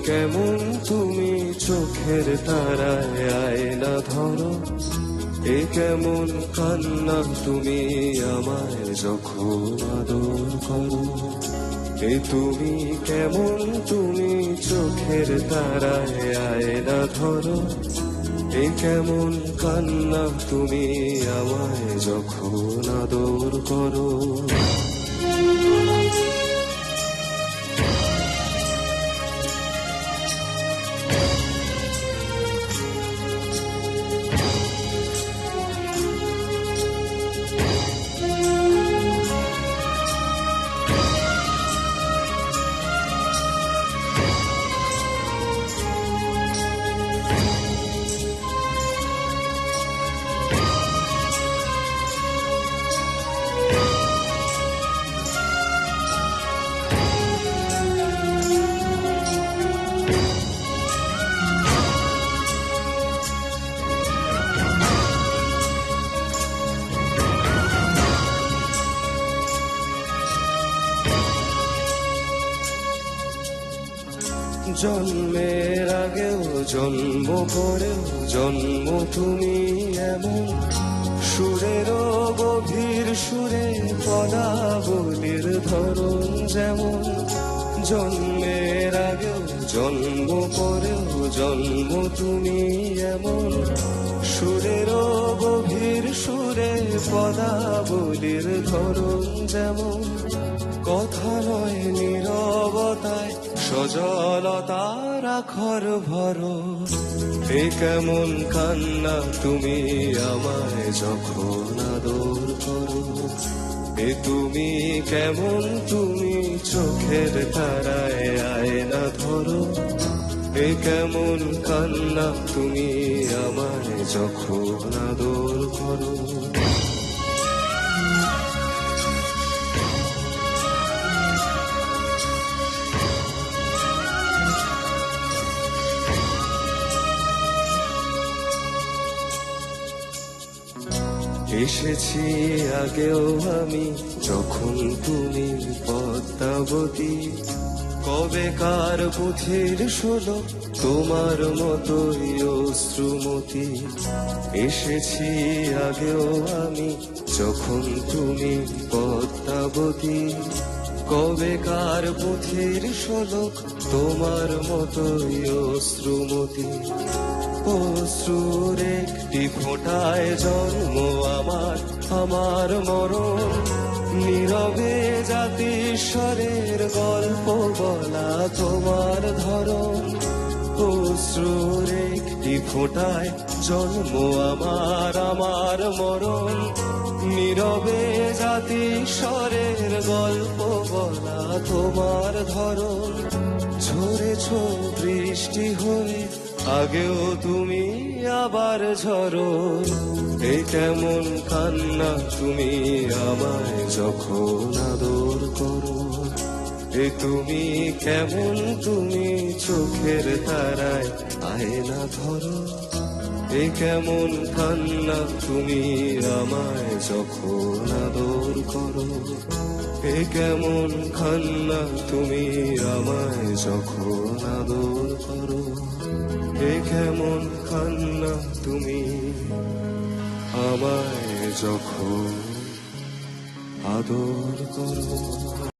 কেমন তুমি চোখের তারায় আয়না ধরো, এ কেমন কান্না তুমি আমায় যখন আদর করো। এ তুমি কেমন তুমি চোখের তারায় আয়না ধরো, এ কেমন কান্না তুমি আমায় যখন আদর করো। জন্মের আগেও জন্ম পরেও জন্ম তুমি এমন, সুরেরও গভীর সুরে পদাবলীর ধরন যেমন। জন্মের আগেও জন্ম পরেও জন্ম তুমি এমন, সুরেরও গভীর সুরে পদাবলীর ধরন যেমন। কথা নয় নীরবতায় সজলতার আখর ভরো, এ কেমন কান্না তুমি আমায় যখন আদর করো। এ তুমি কেমন তুমি চোখের তারায় আয়না ধরো, এ কেমন কান্না তুমি আমায় যখন আদর করো। এসেছি আগেও আমি যখন তুমি পদ্মাবতী, কবেকার পুথির শোলো তোমার মতোই অশ্রুমতি। এসেছি আগেও আমি যখন তুমি পদ্মাবতী, কবেকার পুথির শোলক তোমার মতোই অশ্রুমতি। অশ্রুর একটি ফোঁটায় জন্ম আমার, আমার মরণ, নীরবে জাতিস্বরের গল্প বলা তোমার ধরন। অশ্রুর একটি ফোঁটায় জন্ম আমার, আমার মরণ, নীরবে জাতিস্বরের গল্প বলা তোমার ধরন। ঝরেছ বৃষ্টি হয়ে আগেও তুমি আবার ঝরো, এ কেমন কান্না তুমি আমায় যখন আদর করো। এ তুমি কেমন তুমি চোখের তারায় আয়না ধরো, এ কেমন কান্না তুমি আমায় যখন আদর করো। এ কেমন কান্না তুমি আমায় যখন আদর করো। এ কেমন কান্না তুমি আমায় যখন আদর করো।